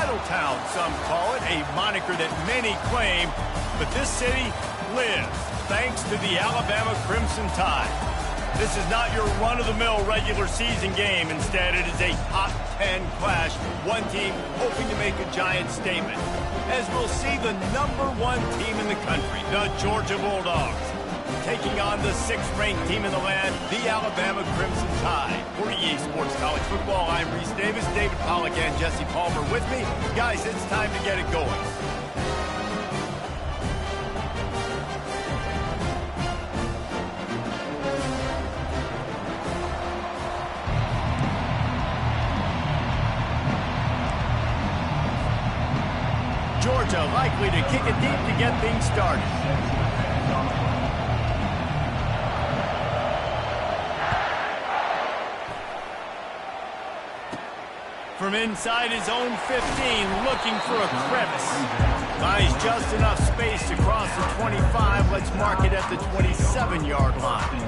Titletown, some call it, a moniker that many claim, but this city lives thanks to the Alabama Crimson Tide. This is not your run-of-the-mill regular season game. Instead, it is a top 10 clash, one team hoping to make a giant statement. As we'll see the #1 team in the country, the Georgia Bulldogs, taking on the 6th-ranked team in the land, the Alabama Crimson Tide. For EA Sports College Football, I'm Reese Davis, David Pollack, and Jesse Palmer with me. Guys, it's time to get it going. Georgia likely to kick it deep to get things started. From inside his own 15, looking for a crevice. Buys just enough space to cross the 25. Let's mark it at the 27-yard line.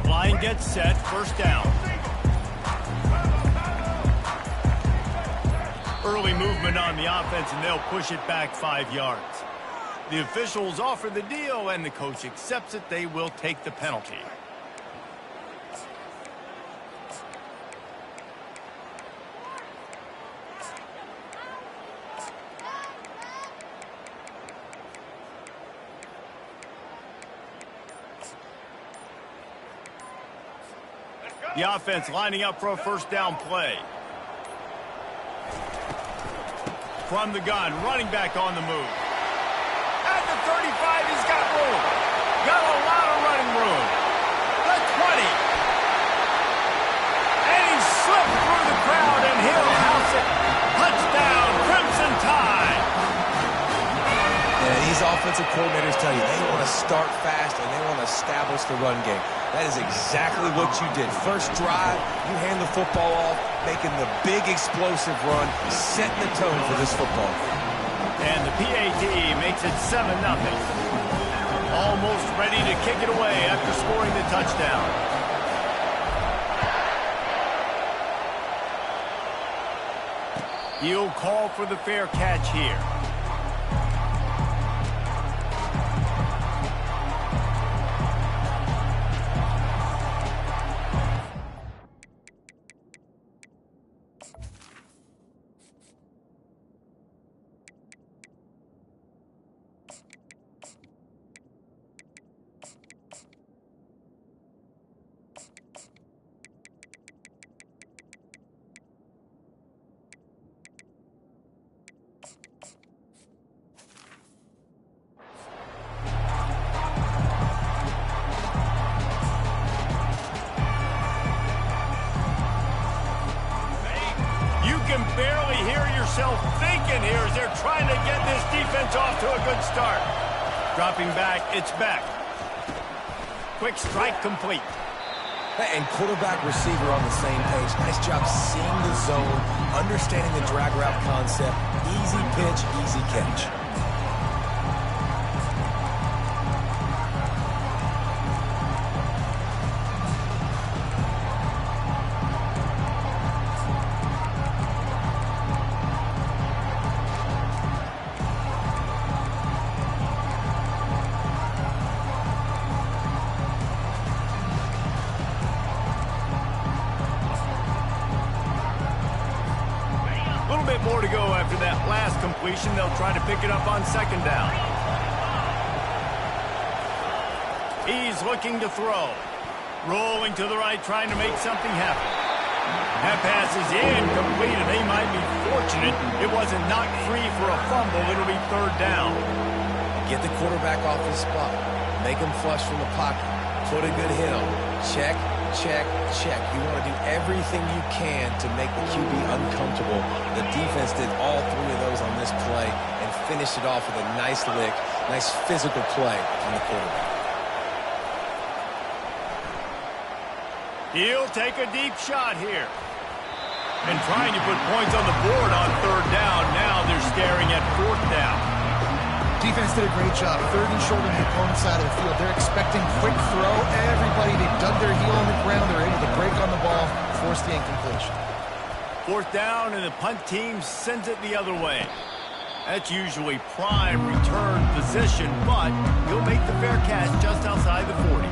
Line gets set, first down. Early movement on the offense, and they'll push it back 5 yards. The officials offer the deal, and the coach accepts it. They will take the penalty. The offense lining up for a first down play. From the gun, running back on the move. At the 35, he's got room. Got a lot of running room. The 20. And he slipped through the crowd, and he'll house it. Touchdown, Crimson Tide. Yeah, these offensive coordinators tell you they want to start fast and they want to establish the run game. That is exactly what you did. First drive, you hand the football off, making the big explosive run, setting the tone for this football. And the PAT makes it 7-0. Almost ready to kick it away after scoring the touchdown. He'll call for the fair catch here. Barely hear yourself thinking here as they're trying to get this defense off to a good start. Dropping back, it's back. Quick strike complete. And quarterback receiver on the same page. Nice job seeing the zone, understanding the drag route concept. Easy pitch, easy catch. More to go after that last completion. They'll try to pick it up on second down. He's looking to throw. Rolling to the right, trying to make something happen. That pass is incomplete, and they might be fortunate it wasn't knocked free for a fumble. It'll be third down. Get the quarterback off his spot. Make him flush from the pocket. Put a good hit on him. Check, check, check. You want to do everything you can to make the QB uncomfortable. The defense did all three of those on this play and finished it off with a nice lick, nice physical play on the quarterback. He'll take a deep shot here. And trying to put points on the board on third down. Now they're staring at fourth down. defense did a great job. Third and short on the opponent's side of the field. They're expecting quick throw. Everybody, they dug their heel on the ground. They're able to break on the ball, force the incompletion. Fourth down, and the punt team sends it the other way. That's usually prime return position, but he'll make the fair catch just outside the 40.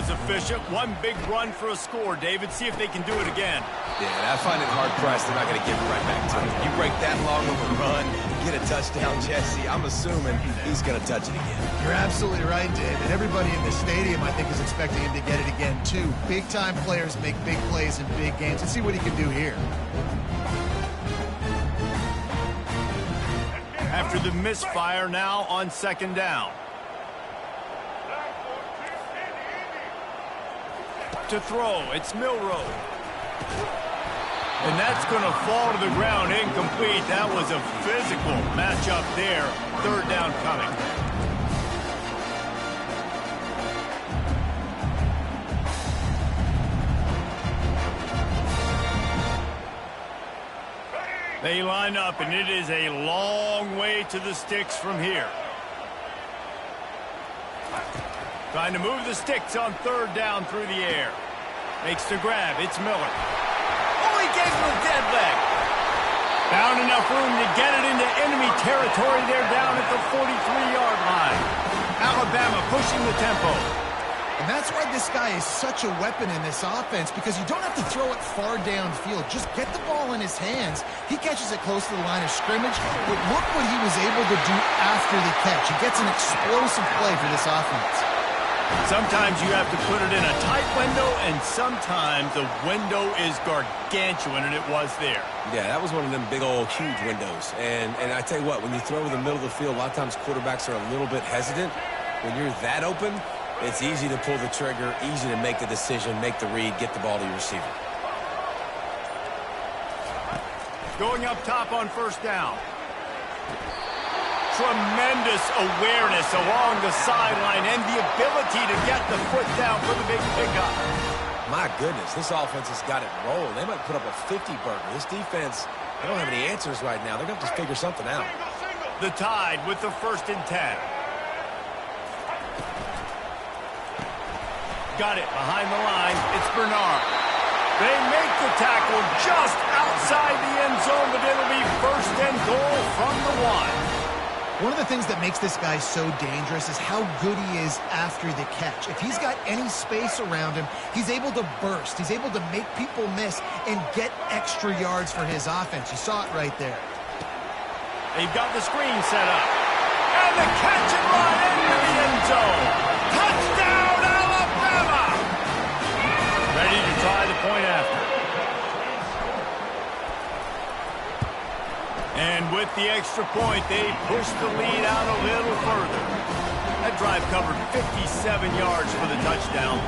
Efficient. One big run for a score, David. See if they can do it again. Yeah, and I find it hard-pressed they're not going to give it right back to him. You break that long of a run, get a touchdown, Jesse, I'm assuming he's going to touch it again. You're absolutely right, David. Everybody in the stadium, I think, is expecting him to get it again, too. Big-time players make big plays in big games. Let's see what he can do here. After the misfire, now on second down. To throw, it's Milroe. And that's going to fall to the ground incomplete. That was a physical matchup there. Third down coming. They line up, and it is a long way to the sticks from here. Trying to move the sticks on third down through the air. Makes the grab. It's Miller. Oh, he gave him a dead leg. Found enough room to get it into enemy territory there down at the 43-yard line. Alabama pushing the tempo. And that's why this guy is such a weapon in this offense, because you don't have to throw it far downfield. Just get the ball in his hands. He catches it close to the line of scrimmage, but look what he was able to do after the catch. He gets an explosive play for this offense. Sometimes you have to put it in a tight window, and sometimes the window is gargantuan, and it was there. Yeah, that was one of them big old huge windows. And I tell you what, when you throw in the middle of the field, a lot of times quarterbacks are a little bit hesitant. When you're that open, it's easy to pull the trigger, easy to make the decision, make the read, get the ball to your receiver. Going up top on first down. Tremendous awareness along the sideline and the ability to get the foot down for the big pickup. My goodness, this offense has got it rolling. They might put up a 50-burger. This defense, they don't have any answers right now. They're going to have to figure something out. The Tide with the 1st and 10. Got it behind the line. It's Bernard. They make the tackle just outside the end zone, but it'll be 1st and goal from the 1. One of the things that makes this guy so dangerous is how good he is after the catch. If he's got any space around him, he's able to burst. He's able to make people miss and get extra yards for his offense. You saw it right there. They've got the screen set up. And the catch and run into the end zone. Touchdown, Alabama! Ready to try the point after. And with the extra point, they push the lead out a little further. That drive covered 57 yards for the touchdown.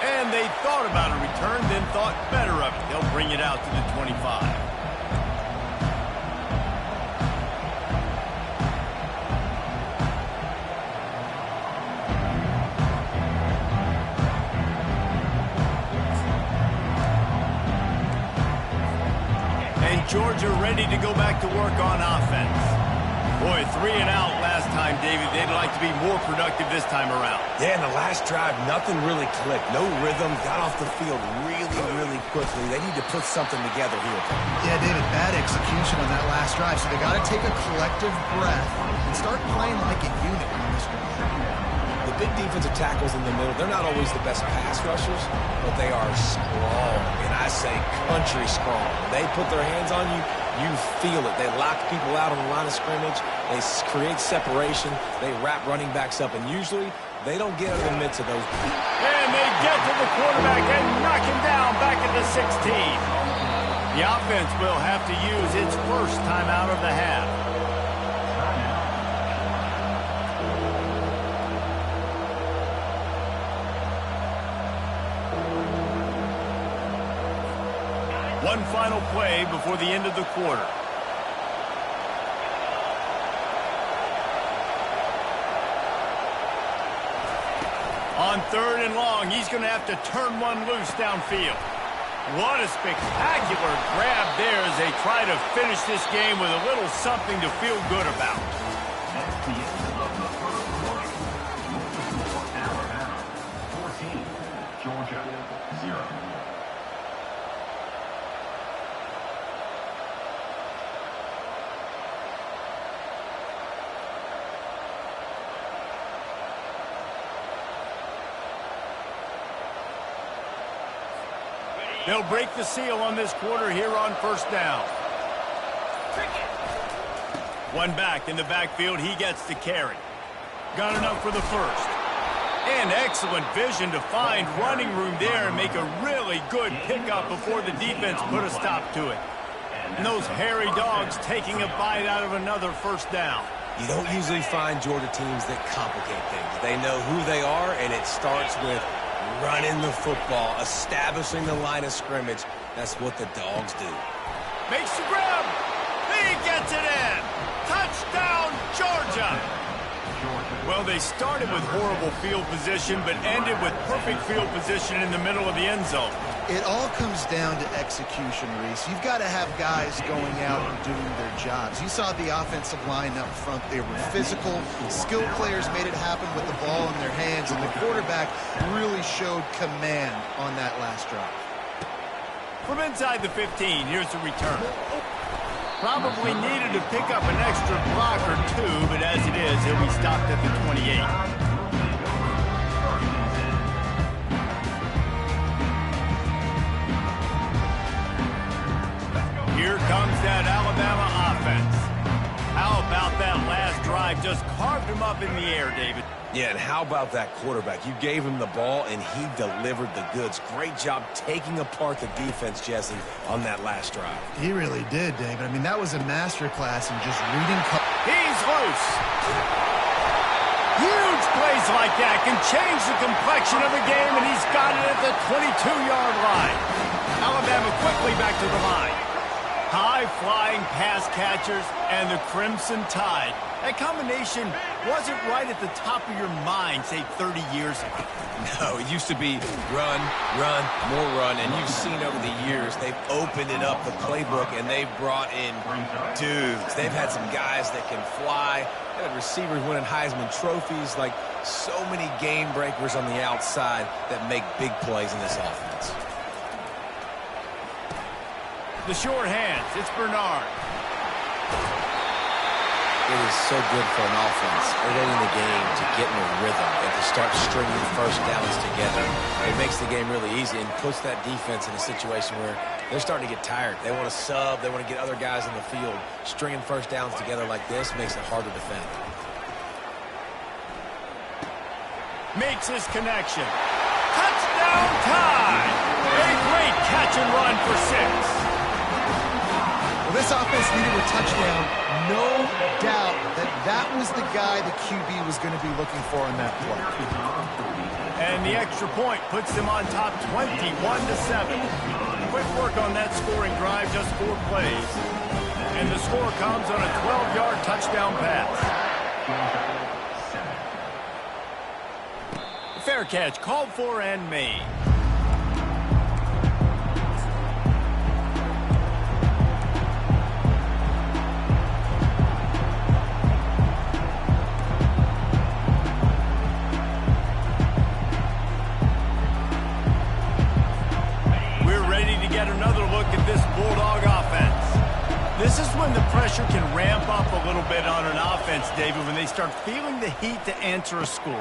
And they thought about a return, then thought better of it. They'll bring it out to the 25. Georgia ready to go back to work on offense. Boy, 3 and out last time, David. They'd like to be more productive this time around. Yeah, in the last drive, nothing really clicked. No rhythm, got off the field really quickly. They need to put something together here. Yeah, David, bad execution on that last drive, so they got to take a collective breath and start playing like a unit on this one. The big defensive tackles in the middle, they're not always the best pass rushers, but they are strong, and I say country strong. They put their hands on you, you feel it. They lock people out on the line of scrimmage. They create separation. They wrap running backs up, and usually they don't get in the midst of those. And they get to the quarterback and knock him down back at the 16. The offense will have to use its first timeout of the half. one final play before the end of the quarter. On 3rd and long, he's going to have to turn one loose downfield. What a spectacular grab there as they try to finish this game with a little something to feel good about. That's the end of the first quarter. Alabama 14, Georgia 0. They'll break the seal on this quarter here on 1st down. One back in the backfield. He gets the carry. Got enough for the first. And excellent vision to find running room there and make a really good pickup before the defense put a stop to it. And those hairy dogs taking a bite out of another 1st down. You don't usually find Georgia teams that complicate things. They know who they are, and it starts with running the football, establishing the line of scrimmage. That's what the dogs do. Makes the grab. He gets it in. Touchdown, Georgia. Well, they started with horrible field position, but ended with perfect field position in the middle of the end zone. It all comes down to execution, Reese. You've got to have guys going out and doing their jobs. You saw the offensive line up front. They were physical. Skilled players made it happen with the ball in their hands, and the quarterback really showed command on that last drive. From inside the 15, here's the return. Probably needed to pick up an extra block or two, but as it is, he'll be stopped at the 28. Here comes that Alabama offense. How about that last drive? Just carved him up in the air, David. Yeah, and how about that quarterback? You gave him the ball, and he delivered the goods. Great job taking apart the defense, Jesse, on that last drive. He really did, David. I mean, that was a masterclass in just reading. He's loose. Huge plays like that can change the complexion of a game, and he's got it at the 22-yard line. Alabama quickly back to the line. High-flying pass catchers and the Crimson Tide. That combination wasn't right at the top of your mind, say, 30 years ago. No, it used to be run, run, more run, and you've seen over the years they've opened it up, the playbook, and they've brought in dudes. They've had some guys that can fly. They've had receivers winning Heisman trophies, like so many game breakers on the outside that make big plays in this offense. The short hands, it's Bernard. It is so good for an offense early in the game to get in a rhythm and to start stringing 1st downs together. It makes the game really easy and puts that defense in a situation where they're starting to get tired. They want to sub. They want to get other guys in the field. Stringing 1st downs together like this makes it hard to defend. Makes his connection. Touchdown time! A great catch and run for 6. Well, this offense needed a touchdown. No doubt that was the guy the QB was going to be looking for in that play. And the extra point puts them on top 21-7. Quick work on that scoring drive, just 4 plays. And the score comes on a 12-yard touchdown pass. Fair catch called for and made. Get another look at this Bulldog offense. This is when the pressure can ramp up a little bit on an offense, David, when they start feeling the heat to answer a score.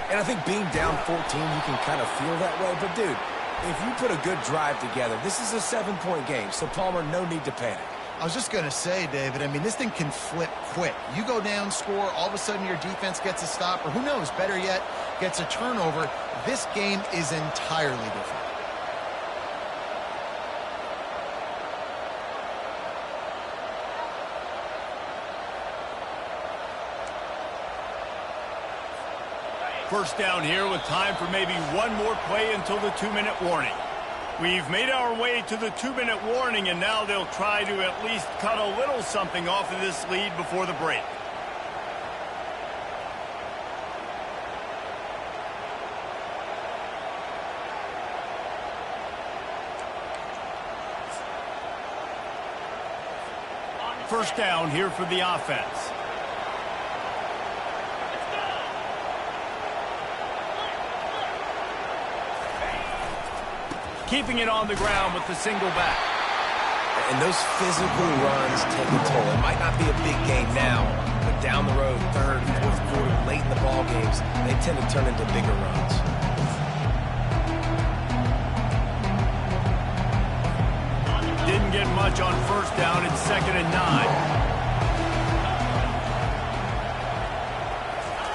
And I think being down 14, you can kind of feel that way. But, dude, if you put a good drive together, this is a 7-point game. So, Palmer, no need to panic. I was just going to say, David, I mean, this thing can flip quick. You go down, score, all of a sudden your defense gets a stop, or who knows, better yet, gets a turnover. This game is entirely different. First down here with time for maybe one more play until the 2-minute warning. We've made our way to the 2-minute warning, and now they'll try to at least cut a little something off of this lead before the break. First down here for the offense. Keeping it on the ground with the single back. And those physical runs take a toll. It might not be a big game now, but down the road, third, fourth quarter, late in the ball games, they tend to turn into bigger runs. Didn't get much on first down. It's 2nd and 9.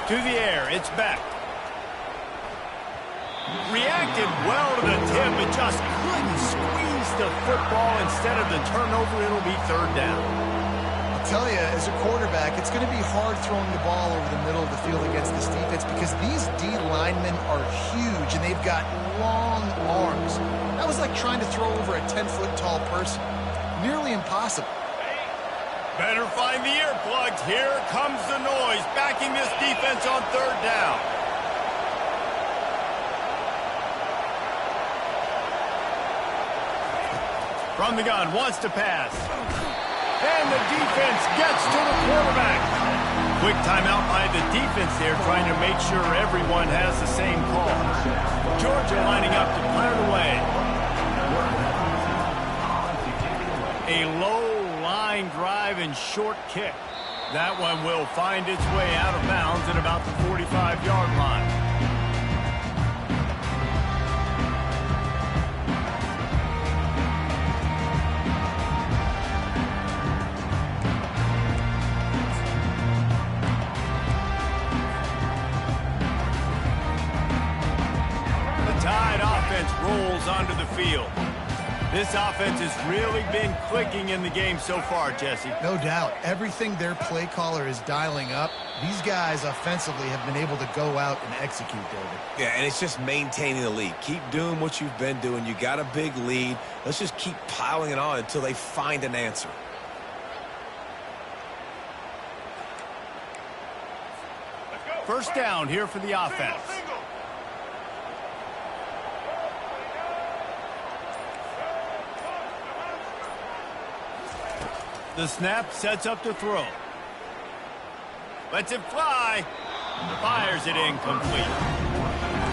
To the air, it's Beck. Reacted well to the tip, but just couldn't squeeze the football. Instead of the turnover, it'll be 3rd down. I'll tell you, as a quarterback, it's going to be hard throwing the ball over the middle of the field against this defense because these D linemen are huge and they've got long arms. That was like trying to throw over a 10-foot tall person. Nearly impossible. Better find the earplugs. Here comes the noise, backing this defense on 3rd down. From the gun, wants to pass. And the defense gets to the quarterback. Quick timeout by the defense there, trying to make sure everyone has the same call. Georgia lining up to punt it away. A low line drive and short kick. That one will find its way out of bounds at about the 45-yard line. Rolls onto the field. This offense has really been clicking in the game so far, Jesse. No doubt. Everything their play caller is dialing up, these guys offensively have been able to go out and execute, David. Yeah, and it's just maintaining the lead. Keep doing what you've been doing. You got a big lead. Let's just keep piling it on until they find an answer. First down here for the offense. The snap sets up to throw. Lets it fly. Fires it incomplete.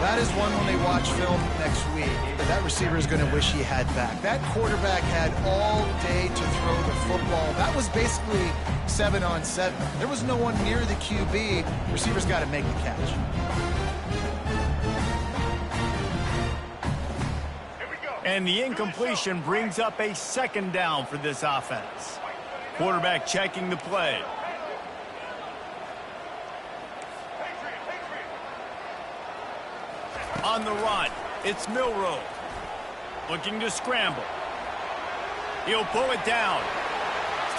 That is one when they watch film next week that receiver is going to wish he had back. That quarterback had all day to throw the football. That was basically 7-on-7. There was no one near the QB. Receiver's got to make the catch. And the incompletion brings up a 2nd down for this offense. Quarterback checking the play. On the run, it's Milroe. Looking to scramble. He'll pull it down.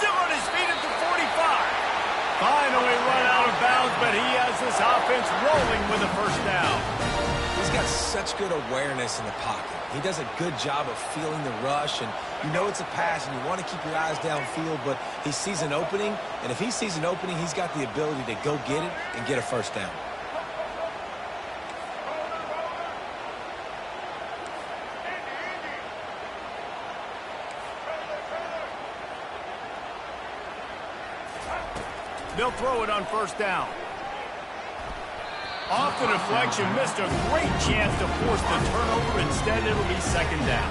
Still on his feet at the 45. Finally run out of bounds, but he has this offense rolling with a 1st down. He's got such good awareness in the pocket. He does a good job of feeling the rush, and you know it's a pass, and you want to keep your eyes downfield, but he sees an opening, and if he sees an opening, he's got the ability to go get it and get a 1st down. They'll throw it on 1st down. Off the deflection, missed a great chance to force the turnover. Instead, it'll be 2nd down.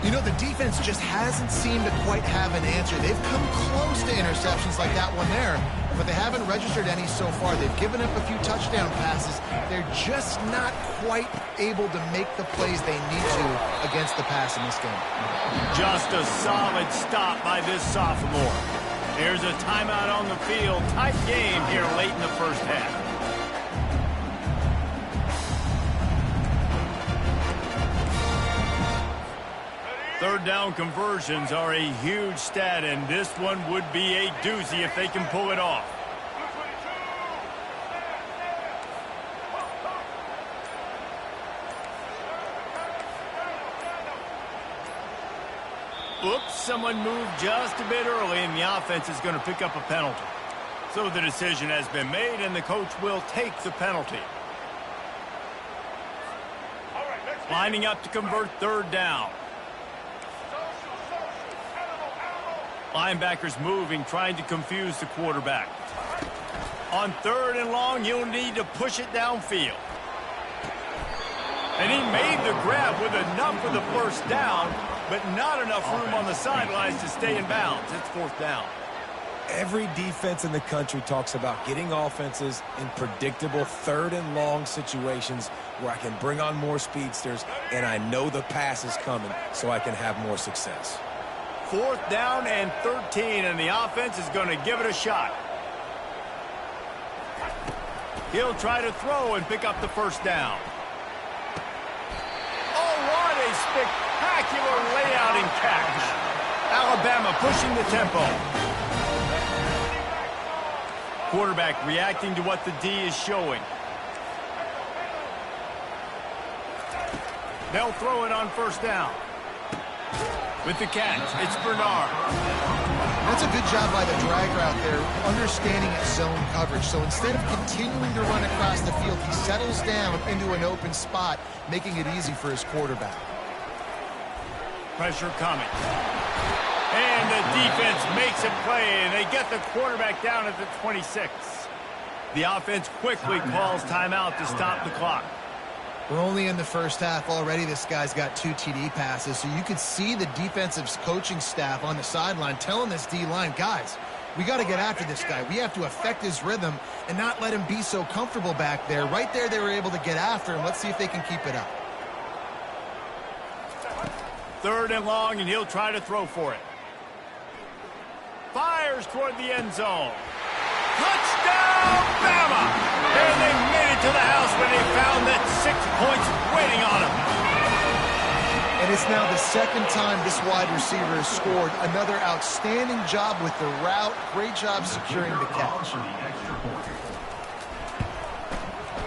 You know, the defense just hasn't seemed to quite have an answer. They've come close to interceptions like that one there, but they haven't registered any so far. They've given up a few touchdown passes. They're just not quite able to make the plays they need to against the pass in this game. Just a solid stop by this sophomore. Here's a timeout on the field. Tight game here late in the 1st half. Third down conversions are a huge stat, and this one would be a doozy if they can pull it off. Oops, someone moved just a bit early, and the offense is going to pick up a penalty. So the decision has been made, and the coach will take the penalty. Lining up to convert third down. Linebackers moving, trying to confuse the quarterback. On third and long, he'll need to push it downfield. And he made the grab with enough for the first down, but not enough room on the sidelines to stay in bounds. It's fourth down. Every defense in the country talks about getting offenses in predictable third and long situations where I can bring on more speedsters and I know the pass is coming so I can have more success. Fourth down and 13, and the offense is going to give it a shot. He'll try to throw and pick up the first down. Oh, what a spectacular layout and catch. Alabama pushing the tempo. Quarterback reacting to what the D is showing. They'll throw it on first down. With the catch, it's Bernard. That's a good job by the drag route there, understanding its zone coverage. So instead of continuing to run across the field, he settles down into an open spot, making it easy for his quarterback. Pressure coming. And the defense makes a play, and they get the quarterback down at the 26. The offense quickly calls timeout to stop the clock. We're only in the first half already. This guy's got 2 TD passes, so you could see the defensive coaching staff on the sideline telling this D-line, guys, we got to get after this guy. We have to affect his rhythm and not let him be so comfortable back there. Right there, they were able to get after him. Let's see if they can keep it up. Third and long, and he'll try to throw for it. Fires toward the end zone. Touchdown, Bama! And they made it to the house when they found that 6 points waiting on them. And it's now the second time this wide receiver has scored. Another outstanding job with the route. Great job securing the catch.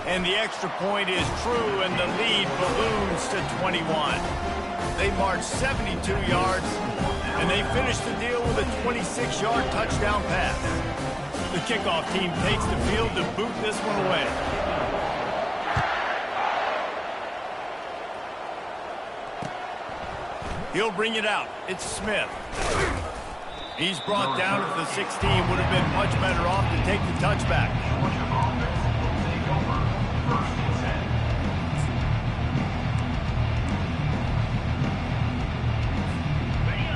And the extra point is true, and the lead balloons to 21. They marched 72 yards, and they finished the deal with a 26-yard touchdown pass. The kickoff team takes the field to boot this one away. He'll bring it out. It's Smith. He's brought down at the 16. Would have been much better off to take the touchback.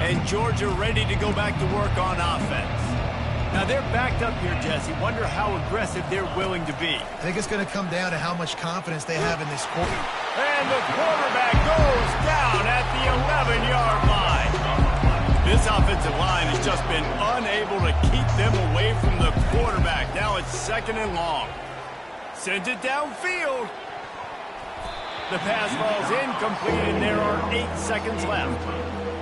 And Georgia ready to go back to work on offense. Now they're backed up here, Jesse. Wonder how aggressive they're willing to be. I think it's going to come down to how much confidence they have in this quarter. And the quarterback goes down at the 11-yard line. This offensive line has just been unable to keep them away from the quarterback. Now it's second and long. Sends it downfield. The pass falls incomplete, and there are 8 seconds left.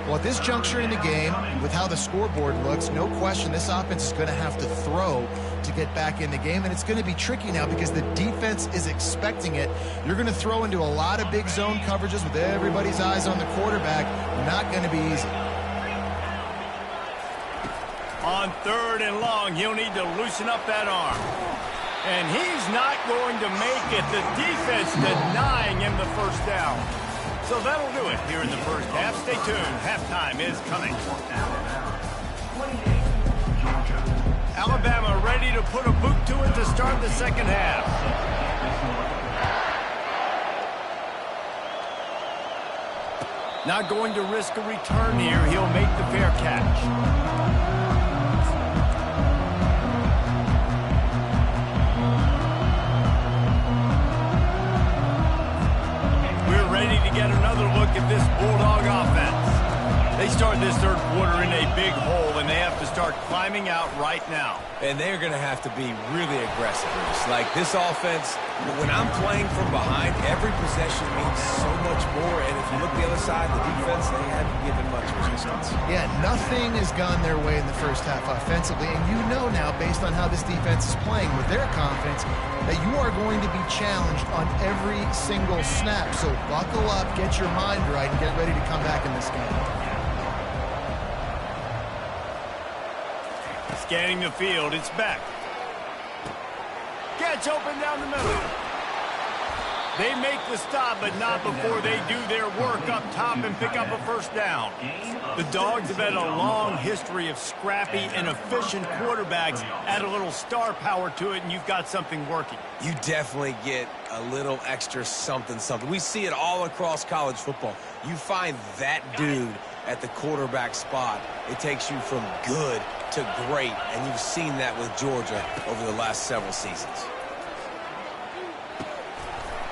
Well, at this juncture in the game, with how the scoreboard looks, no question this offense is going to have to throw to get back in the game, and it's going to be tricky now because the defense is expecting it. You're going to throw into a lot of big zone coverages with everybody's eyes on the quarterback. Not going to be easy. On third and long, he'll need to loosen up that arm. And he's not going to make it. The defense denying him the first down. So that'll do it here in the first half. Stay tuned. Halftime is coming. Alabama ready to put a boot to it to start the second half. Not going to risk a return here. He'll make the fair catch. Ready to get another look at this Bulldog offense. They start this third quarter in a big hole, and they have to start climbing out right now. And they're going to have to be really aggressive. Like this offense, when I'm playing from behind, every possession means so much more. And if you look the other side, the defense, they haven't given much resistance. Yeah, nothing has gone their way in the first half offensively. And you know now, based on how this defense is playing with their confidence, that you are going to be challenged on every single snap. So buckle up, get your mind right, and get ready to come back in this game. Scanning the field, it's Beck. Gets open down the middle. They make the stop, but not before they do their work up top and pick up a first down. The Dogs have had a long history of scrappy and efficient quarterbacks. Add a little star power to it, and you've got something working. You definitely get a little extra something. We see it all across college football. You find that dude at the quarterback spot, it takes you from good to great, and you've seen that with Georgia over the last several seasons.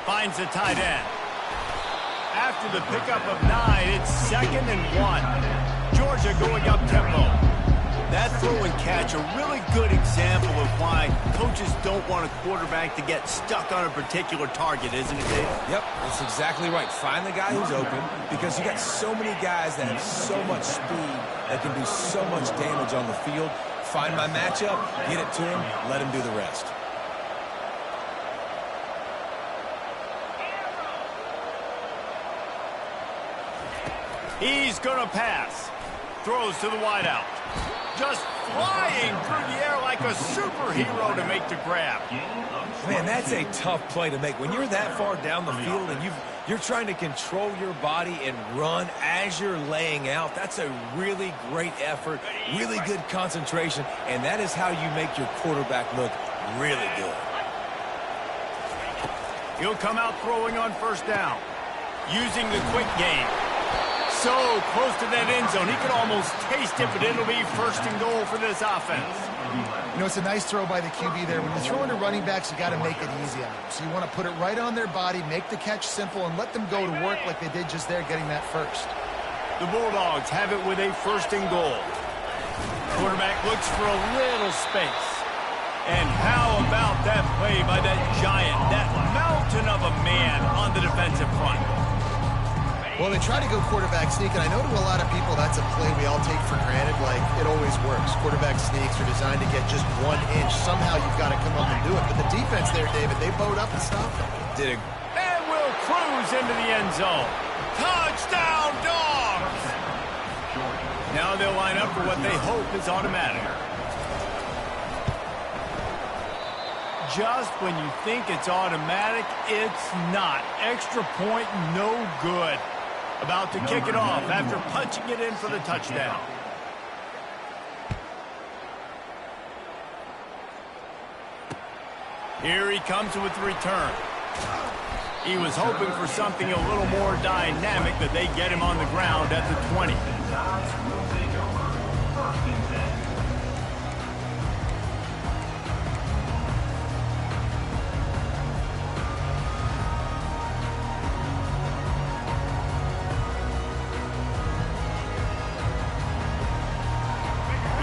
Finds the tight end. After the pickup of 9, it's 2nd and 1. Georgia going up tempo. That throw and catch, a really good example of why coaches don't want a quarterback to get stuck on a particular target, isn't it, Dave? Yep, that's exactly right. Find the guy who's open, because you got so many guys that have so much speed that can do so much damage on the field. Find my matchup, get it to him, let him do the rest. He's going to pass. Throws to the wideout. Just flying through the air like a superhero to make the grab. Man, that's a tough play to make. When you're that far down the field and you're trying to control your body and run as you're laying out, that's a really great effort, really good concentration, and that is how you make your quarterback look really good. He'll come out throwing on first down. Using the quick game. So close to that end zone. He could almost taste it, but it'll be 1st and goal for this offense. You know, it's a nice throw by the QB there. When you're throwing to running backs, you got to make it easy on them. So you want to put it right on their body, make the catch simple, and let them go to work like they did just there, getting that first. The Bulldogs have it with a 1st and goal. Quarterback looks for a little space. And how about that play by that giant, that mountain of a man on the defensive front? Well, they try to go quarterback sneak, and I know to a lot of people that's a play we all take for granted, like it always works. Quarterback sneaks are designed to get just 1 inch. Somehow you've got to come up and do it. But the defense there, David, they bowed up and stopped them. And will cruise into the end zone. Touchdown, Dogs! Now they'll line up for what they hope is automatic. Just when you think it's automatic, it's not. Extra point, no good. About to kick it off after punching it in for the touchdown. Here he comes with the return. He was hoping for something a little more dynamic, but they get him on the ground at the 20.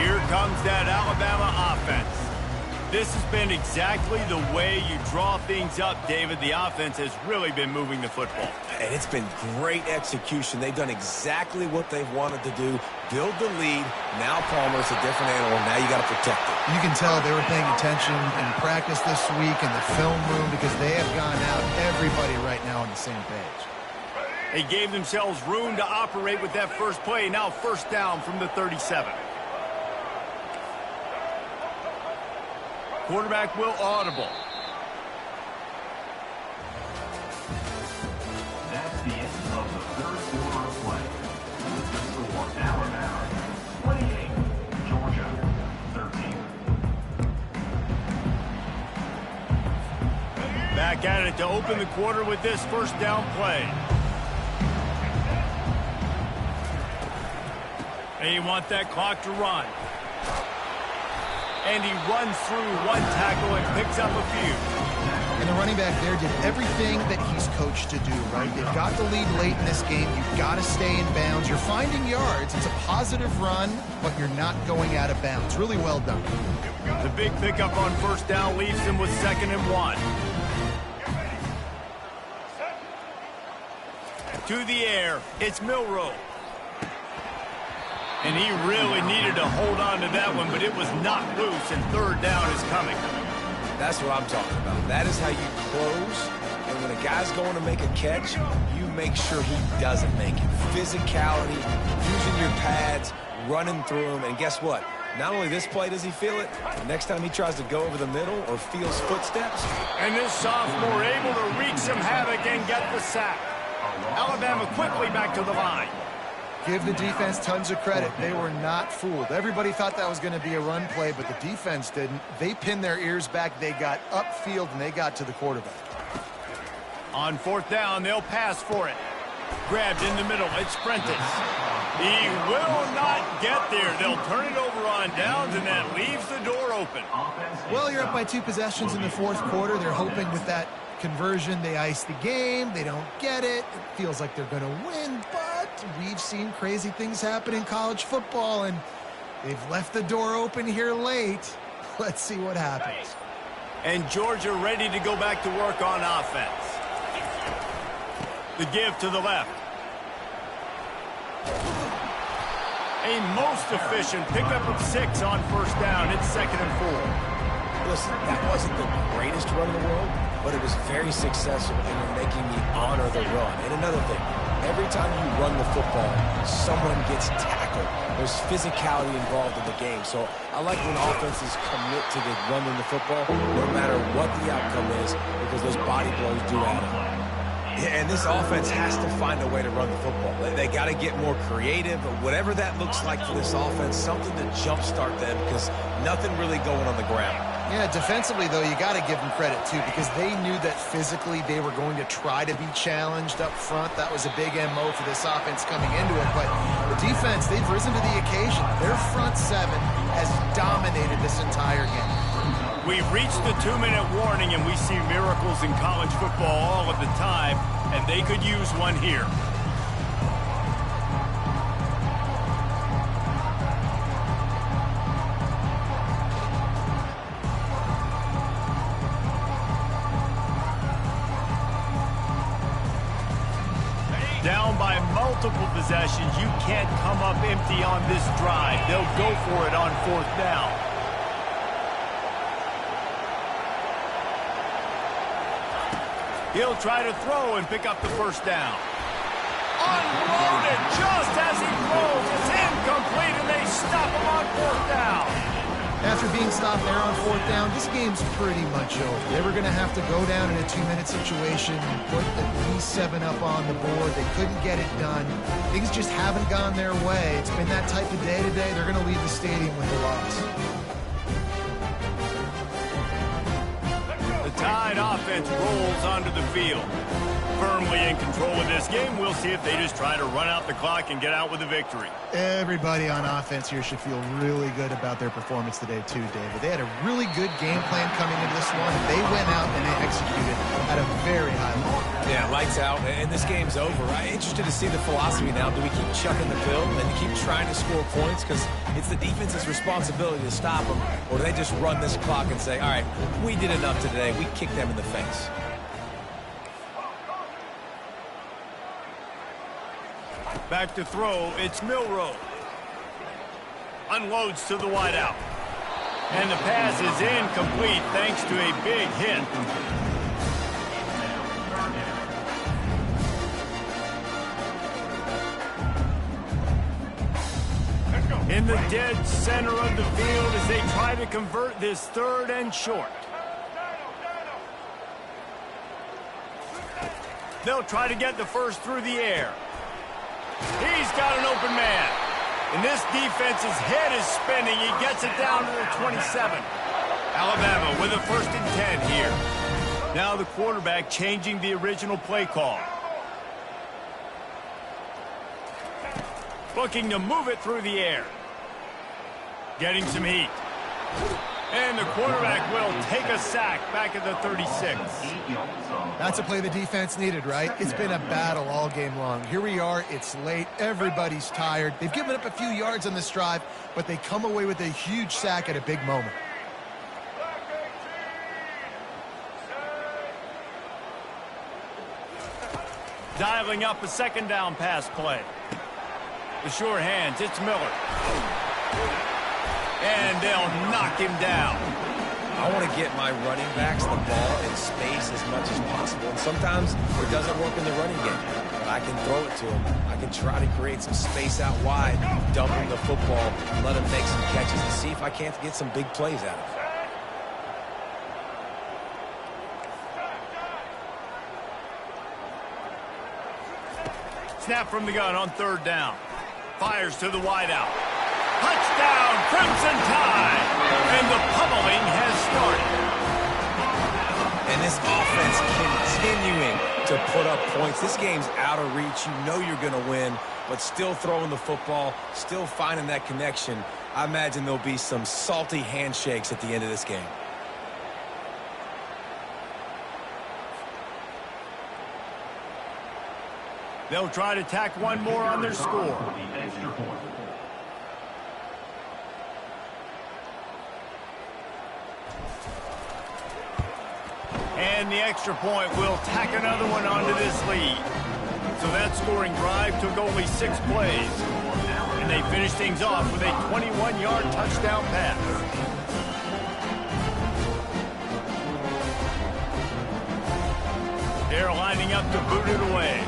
Here comes that Alabama offense. This has been exactly the way you draw things up, David. The offense has really been moving the football. And it's been great execution. They've done exactly what they've wanted to do. Build the lead. Now Palmer's a different animal. Now you got to protect it. You can tell they were paying attention in practice this week in the film room because they have gone out, everybody right now on the same page. They gave themselves room to operate with that first play. Now 1st down from the 37. Quarterback will audible. That's the end of the 3rd quarter of play. The score, Alabama 28, Georgia 13. Back at it to open the quarter with this 1st down play. They want that clock to run. And he runs through 1 tackle and picks up a few. And the running back there did everything that he's coached to do, right? They've got the lead late in this game. You've got to stay in bounds. You're finding yards. It's a positive run, but you're not going out of bounds. Really well done. The big pickup on 1st down leaves him with 2nd and 1. To the air, it's Milroe. And he really needed to hold on to that one, but it was knocked loose, and 3rd down is coming. That's what I'm talking about. That is how you close. And when a guy's going to make a catch, you make sure he doesn't make it. Physicality, using your pads, running through them. And guess what? Not only this play does he feel it, the next time he tries to go over the middle or feels footsteps. And this sophomore able to wreak some havoc and get the sack. Alabama quickly back to the line. Give the defense tons of credit. They were not fooled. Everybody thought that was going to be a run play, but the defense didn't. They pinned their ears back. They got upfield, and they got to the quarterback. On fourth down, they'll pass for it. Grabbed in the middle. It's Prentice. He will not get there. They'll turn it over on downs, and that leaves the door open. Well, you're up by 2 possessions in the fourth quarter. They're hoping with that conversion they ice the game. They don't get it. It feels like they're going to win, but we've seen crazy things happen in college football, and they've left the door open here late. Let's see what happens. And Georgia ready to go back to work on offense. The give to the left. A most efficient pickup of 6 on first down. It's 2nd and 4. Listen, that wasn't the greatest run in the world, but it was very successful in making me honor the run. And another thing, every time you run the football, someone gets tackled. There's physicality involved in the game. So I like when offenses commit to the running the football, no matter what the outcome is, because those body blows do add up. Yeah, and this offense has to find a way to run the football. They got to get more creative, but whatever that looks like for this offense, something to jumpstart them, because nothing really going on the ground. Yeah, defensively, though, you got to give them credit, too, because they knew that physically they were going to try to be challenged up front. That was a big MO for this offense coming into it. But the defense, they've risen to the occasion. Their front 7 has dominated this entire game. We've reached the 2-minute warning, and we see miracles in college football all of the time, and they could use one here. Down by multiple possessions, you can't come up empty on this drive. They'll go for it on fourth down. He'll try to throw and pick up the first down. Unloaded just as he throws. It's incomplete, and they stop him on fourth down. After being stopped there on fourth down, this game's pretty much over. They were going to have to go down in a 2-minute situation and put at least 7 up on the board. They couldn't get it done. Things just haven't gone their way. It's been that type of day today. They're going to leave the stadium with a loss. Tide offense rolls onto the field. Firmly in control of this game. We'll see if they just try to run out the clock and get out with a victory. Everybody on offense here should feel really good about their performance today too, David. They had a really good game plan coming into this one. They went out and they executed at a very high level. Yeah, lights out, and this game's over. I'm interested to see the philosophy now. Do we keep chucking the pill and keep trying to score points because it's the defense's responsibility to stop them, or do they just run this clock and say, all right, we did enough today. We kicked them in the face. Back to throw, it's Milroe. Unloads to the wideout. And the pass is incomplete thanks to a big hit. In the dead center of the field as they try to convert this 3rd and short. They'll try to get the first through the air. He's got an open man. And this defense's head is spinning. He gets it down to the 27. Alabama with a 1st and 10 here. Now the quarterback changing the original play call. Looking to move it through the air. Getting some heat. And the quarterback will take a sack back at the 36. That's a play the defense needed, right? It's been a battle all game long. Here we are. It's late. Everybody's tired. They've given up a few yards on this drive, but they come away with a huge sack at a big moment. Dialing up a 2nd down pass play. The sure hands, it's Miller. And they'll knock him down. I want to get my running backs the ball in space as much as possible. And sometimes it doesn't work in the running game. But I can throw it to him. I can try to create some space out wide, dump him the football, let him make some catches, and see if I can't get some big plays out of it. Snap from the gun on third down. Fires to the wideout. Touchdown, Crimson Tide! And the pummeling has started. And this offense continuing to put up points. This game's out of reach. You know you're going to win, but still throwing the football, still finding that connection. I imagine there'll be some salty handshakes at the end of this game. They'll try to tack one more on their score. The extra point. And the extra point will tack another one onto this lead. So that scoring drive took only 6 plays. And they finished things off with a 21-yard touchdown pass. They're lining up to boot it away.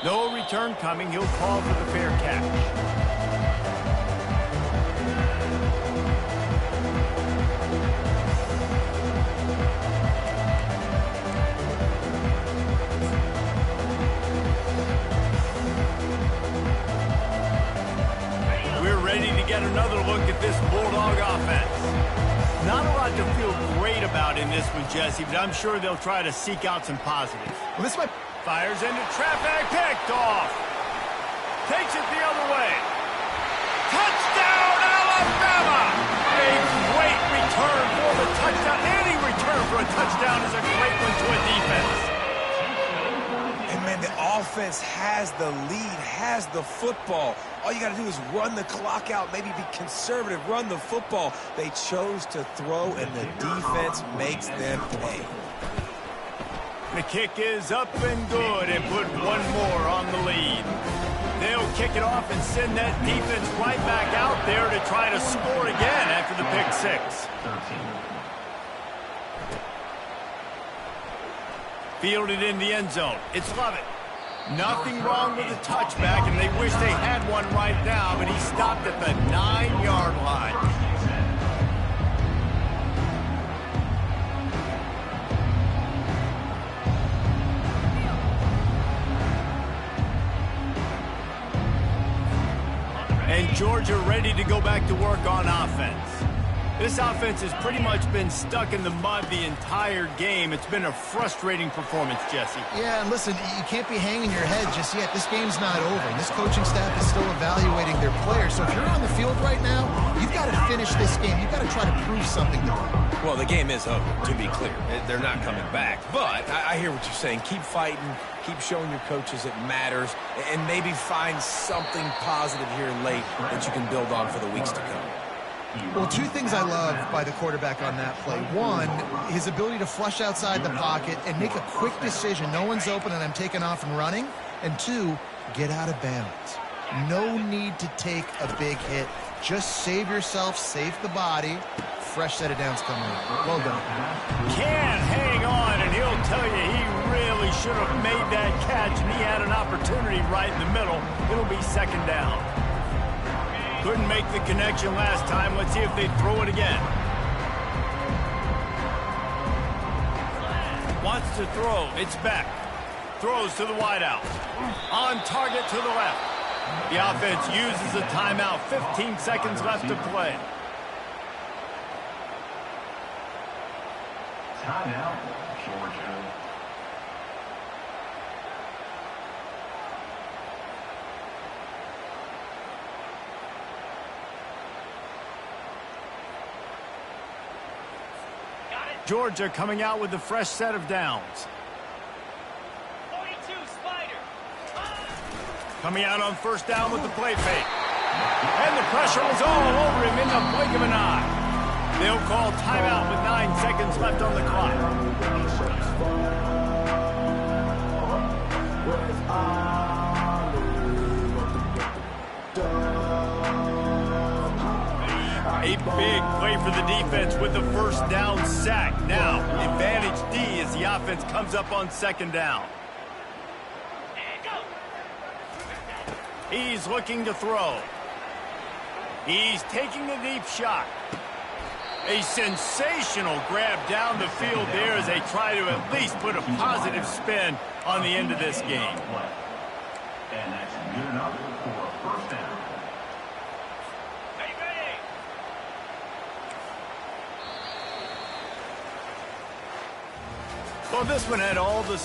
No return coming. He'll call for the fair catch. We're ready to get another look at this Bulldog offense. Not a lot to feel great about in this one, Jesse, but I'm sure they'll try to seek out some positives. Well, this might... Fires into traffic, picked off. Takes it the other way. Touchdown, Alabama! A great return for the touchdown. Any return for a touchdown is a great one to a defense. And, man, the offense has the lead, has the football. All you got to do is run the clock out, maybe be conservative, run the football. They chose to throw, and the defense makes them pay. The kick is up and good and put one more on the lead. They'll kick it off and send that defense right back out there to try to score again after the pick six. 13. Fielded in the end zone. It's Lovett. Nothing wrong with the touchback, and they wish they had one right now, but he stopped at the 9-yard line. And Georgia ready to go back to work on offense. This offense has pretty much been stuck in the mud the entire game. It's been a frustrating performance, Jesse. Yeah, and listen, you can't be hanging your head just yet. This game's not over, and this coaching staff is still evaluating their players. So if you're on the field right now, you've got to finish this game. You've got to try to prove something to them. Well, the game is over, to be clear. They're not coming back. But I hear what you're saying. Keep fighting. Keep showing your coaches it matters. And maybe find something positive here late that you can build on for the weeks to come. Well, 2 things I love by the quarterback on that play. 1, his ability to flush outside the pocket and make a quick decision. No one's open and I'm taking off and running. And 2, get out of bounds. No need to take a big hit. Just save yourself, save the body. Fresh set of downs coming up. Well done. Can't hang on, and he'll tell you he really should have made that catch, and he had an opportunity right in the middle. It'll be second down. Couldn't make the connection last time. Let's see if they throw it again. Wants to throw. It's Beck. Throws to the wideout. On target to the left. The offense uses a timeout. 15 seconds left to play. Timeout, Georgia. Georgia coming out with a fresh set of downs. 42, Spider. Coming out on first down with the play fake. And the pressure was all over him in the blink of an eye. They'll call timeout with 9 seconds left on the clock. big play for the defense with the first down sack. Now, advantage D as the offense comes up on second down. He's looking to throw. He's taking the deep shot. A sensational grab down the field there as they try to at least put a positive spin on the end of this game. And that's good enough for a first down. Well, this one had all the